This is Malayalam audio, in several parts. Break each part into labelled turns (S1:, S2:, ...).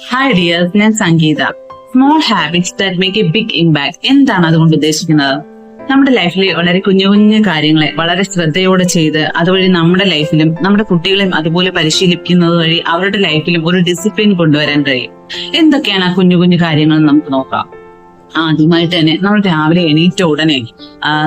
S1: ഹായ് ഡിയേഴ്സ്, ഞാൻ Sangeetha. Small habits that make a big impact. എന്താണ് അതുകൊണ്ട് ഉദ്ദേശിക്കുന്നത്? നമ്മുടെ ലൈഫിലെ വളരെ കുഞ്ഞു കുഞ്ഞു കാര്യങ്ങളെ വളരെ ശ്രദ്ധയോടെ ചെയ്ത് അതുവഴി നമ്മുടെ ലൈഫിലും നമ്മുടെ കുട്ടികളെയും അതുപോലെ പരിശീലിപ്പിക്കുന്നത് വഴി അവരുടെ ലൈഫിലും ഒരു ഡിസിപ്ലിൻ കൊണ്ടുവരാൻ കഴിയും. എന്തൊക്കെയാണ് ആ കുഞ്ഞു കുഞ്ഞു കാര്യങ്ങൾ നമുക്ക് നോക്കാം. ആദ്യമായിട്ട് തന്നെ നമ്മൾ രാവിലെ എണീറ്റ ഉടനെ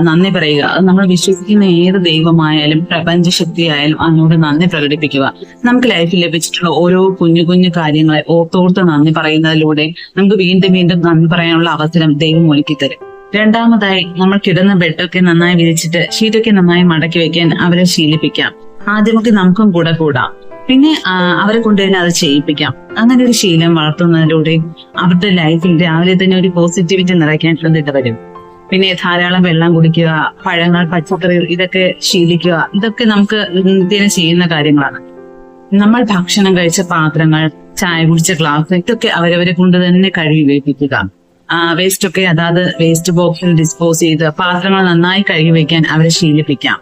S1: നന്ദി പറയുക. അത് നമ്മൾ വിശ്വസിക്കുന്ന ഏത് ദൈവമായാലും പ്രപഞ്ചശക്തിയായാലും അതിനോട് നന്ദി പ്രകടിപ്പിക്കുക. നമുക്ക് ലൈഫിൽ ലഭിച്ചിട്ടുള്ള ഓരോ കുഞ്ഞു കുഞ്ഞു കാര്യങ്ങളെ ഓർത്തോർത്ത് നന്ദി പറയുന്നതിലൂടെ നമുക്ക് വീണ്ടും വീണ്ടും നന്ദി പറയാനുള്ള അവസരം ദൈവം ഒരുക്കി തരും. രണ്ടാമതായി, നമ്മൾ കിടന്ന ബെഡൊക്കെ നന്നായി വിരിച്ചിട്ട് ഷീറ്റൊക്കെ നന്നായി മടക്കി വെക്കാൻ അവരെ ശീലിപ്പിക്കാം. ആദ്യമൊക്കെ നമുക്കും കൂടെ കൂടാം, പിന്നെ അവരെ കൊണ്ട് തന്നെ അത് ചെയ്യിപ്പിക്കാം. അങ്ങനെ ഒരു ശീലം വളർത്തുന്നതിലൂടെ അവരുടെ ലൈഫിൽ രാവിലെ തന്നെ ഒരു പോസിറ്റിവിറ്റി നിറയ്ക്കാൻ വരും. പിന്നെ ധാരാളം വെള്ളം കുടിക്കുക, പഴങ്ങൾ, പച്ചക്കറികൾ ഇതൊക്കെ ശീലിക്കുക. ഇതൊക്കെ നമുക്ക് നിത്യേന ചെയ്യുന്ന കാര്യങ്ങളാണ്. നമ്മൾ ഭക്ഷണം കഴിച്ച പാത്രങ്ങൾ, ചായ കുടിച്ച ഗ്ലാസ് ഇതൊക്കെ അവരവരെ കൊണ്ട് തന്നെ കഴുകി ഉപയോഗിക്കുക. വേസ്റ്റ് ഒക്കെ അതാത് വേസ്റ്റ് ബോക്സിൽ ഡിസ്പോസ് ചെയ്ത് പാത്രങ്ങൾ നന്നായി കഴുകി വെക്കാൻ അവരെ ശീലിപ്പിക്കാം.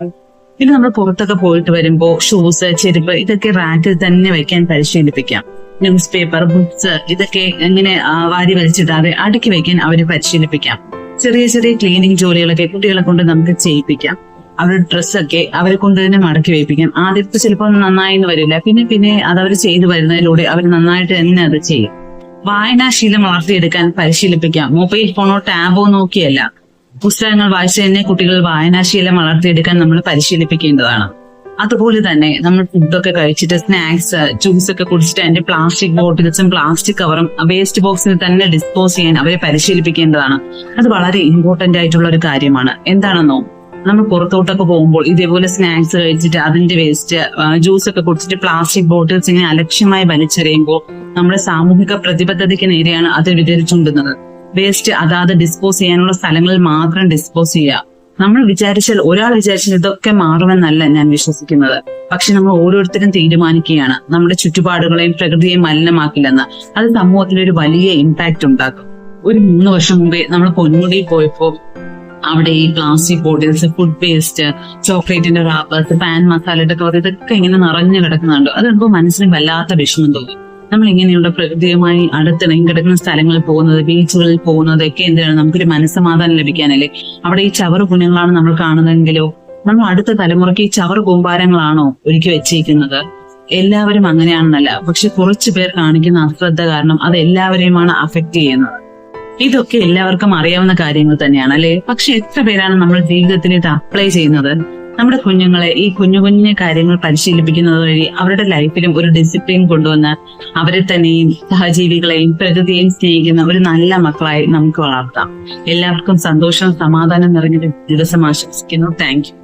S1: പിന്നെ നമ്മൾ പുറത്തൊക്കെ പോയിട്ട് വരുമ്പോ ഷൂസ്, ചെരുപ്പ് ഇതൊക്കെ റാക്കിൽ തന്നെ വെക്കാൻ പരിശീലിപ്പിക്കാം. ന്യൂസ് പേപ്പർ, ബുക്സ് ഇതൊക്കെ എങ്ങനെ വാരി വലിച്ചിടാതെ അടുക്കി വെക്കാൻ അവരെ പരിശീലിപ്പിക്കാം. ചെറിയ ചെറിയ ക്ലീനിങ് ജോലികളൊക്കെ കുട്ടികളെ കൊണ്ട് നമുക്ക് ചെയ്യിപ്പിക്കാം. അവരുടെ ഡ്രസ്സൊക്കെ അവരെ കൊണ്ട് തന്നെ മടക്കി വയ്പ്പിക്കാം. ആദ്യത്തെ ചിലപ്പോൾ നന്നായി വരില്ല, പിന്നെ അതവർ ചെയ്തു വരുന്നതിലൂടെ അവർ നന്നായിട്ട് തന്നെ അത് ചെയ്യും. വായനാശീലം വളർത്തിയെടുക്കാൻ പരിശീലിപ്പിക്കാം. മൊബൈൽ ഫോണോ ടാബോ നോക്കിയല്ല, പുസ്തകങ്ങൾ വായിച്ച് തന്നെ കുട്ടികൾ വായനാശീലം വളർത്തിയെടുക്കാൻ നമ്മൾ പരിശീലിപ്പിക്കേണ്ടതാണ്. അതുപോലെ തന്നെ നമ്മൾ ഫുഡൊക്കെ കഴിച്ചിട്ട് സ്നാക്സ്, ജ്യൂസ് ഒക്കെ കുടിച്ചിട്ട് അതിന്റെ പ്ലാസ്റ്റിക് ബോട്ടിൽസും പ്ലാസ്റ്റിക് കവറും വേസ്റ്റ് ബോക്സിൽ തന്നെ ഡിസ്പോസ് ചെയ്യാൻ അവരെ പരിശീലിപ്പിക്കേണ്ടതാണ്. അത് വളരെ ഇമ്പോർട്ടന്റ് ആയിട്ടുള്ള ഒരു കാര്യമാണ്. എന്താണെന്നോ, നമ്മൾ പുറത്തോട്ടൊക്കെ പോകുമ്പോൾ ഇതേപോലെ സ്നാക്സ് കഴിച്ചിട്ട് അതിന്റെ വേസ്റ്റ്, ജ്യൂസ് ഒക്കെ കുടിച്ചിട്ട് പ്ലാസ്റ്റിക് ബോട്ടിൽസ് ഇങ്ങനെ അലക്ഷ്യമായി വലിച്ചെറിയുമ്പോൾ നമ്മുടെ സാമൂഹിക പ്രതിബദ്ധതയ്ക്ക് നേരെയാണ് അത് വിരലിച്ചുണ്ടുന്നത്. വേസ്റ്റ് അതാത് ഡിസ്പോസ് ചെയ്യാനുള്ള സ്ഥലങ്ങളിൽ മാത്രം ഡിസ്പോസ് ചെയ്യുക. ഒരാൾ വിചാരിച്ചാൽ ഇതൊക്കെ മാറുമെന്നല്ല ഞാൻ വിശ്വസിക്കുന്നത്. പക്ഷെ നമ്മൾ ഓരോരുത്തരും തീരുമാനിക്കുകയാണ് നമ്മുടെ ചുറ്റുപാടുകളെയും പ്രകൃതിയെയും മലിനമാക്കില്ലെന്ന്. അത് സമൂഹത്തിൽ ഒരു വലിയ ഇമ്പാക്ട് ഉണ്ടാക്കും. ഒരു 3 വർഷം മുമ്പേ നമ്മൾ പൊന്മുടിയിൽ പോയപ്പോൾ അവിടെ ഈ പ്ലാസ്റ്റിക് ബോട്ടിൽസ്, ഫുഡ് വേസ്റ്റ്, ചോക്ലേറ്റിന്റെ റാപ്പേഴ്സ്, പാൻ മസാലയുടെ കവർ ഇതൊക്കെ ഇങ്ങനെ നിറഞ്ഞു കിടക്കുന്നുണ്ട്. അത് കാണുമ്പോൾ മനസ്സിന് വല്ലാത്ത വിഷമം തോന്നും. നമ്മൾ ഇങ്ങനെയുള്ള പ്രകൃതിയുമായി അടുത്തിണങ്ങി കിടക്കുന്ന സ്ഥലങ്ങളിൽ പോകുന്നത്, ബീച്ചുകളിൽ പോകുന്നത് ഒക്കെ എന്തിനാണ്? നമുക്കൊരു മനസ്സമാധാനം ലഭിക്കാനല്ലേ. അവിടെ ഈ ചവറ് കുഞ്ഞുങ്ങളാണ് നമ്മൾ കാണുന്നതെങ്കിലോ നമ്മൾ അടുത്ത തലമുറയ്ക്ക് ഈ ചവറ് കൂമ്പാരങ്ങളാണോ ഒരുക്കി വെച്ചിരിക്കുന്നത്? എല്ലാവരും അങ്ങനെയാണെന്നല്ല, പക്ഷെ കുറച്ചു പേർ കാണിക്കുന്ന അശ്രദ്ധ കാരണം അത് എല്ലാവരെയുമാണ് അഫക്ട് ചെയ്യുന്നത്. ഇതൊക്കെ എല്ലാവർക്കും അറിയാവുന്ന കാര്യങ്ങൾ തന്നെയാണ് അല്ലെ. പക്ഷെ എത്ര പേരാണ് നമ്മൾ ജീവിതത്തിൽ ഇത് അപ്ലൈ ചെയ്യുന്നത്? നമ്മുടെ കുഞ്ഞുങ്ങളെ ഈ കുഞ്ഞു കുഞ്ഞു കാര്യങ്ങൾ പരിശീലിപ്പിക്കുന്നത് വഴി അവരുടെ ലൈഫിലും ഒരു ഡിസിപ്ലിൻ കൊണ്ടുവന്ന് അവരെ തന്നെയും സഹജീവികളെയും പ്രകൃതിയെയും സ്നേഹിക്കുന്ന ഒരു നല്ല മക്കളായി നമുക്ക് വളർത്താം. എല്ലാവർക്കും സന്തോഷവും സമാധാനം നിറഞ്ഞൊരു ദിവസം ആശംസിക്കുന്നു. Thank you.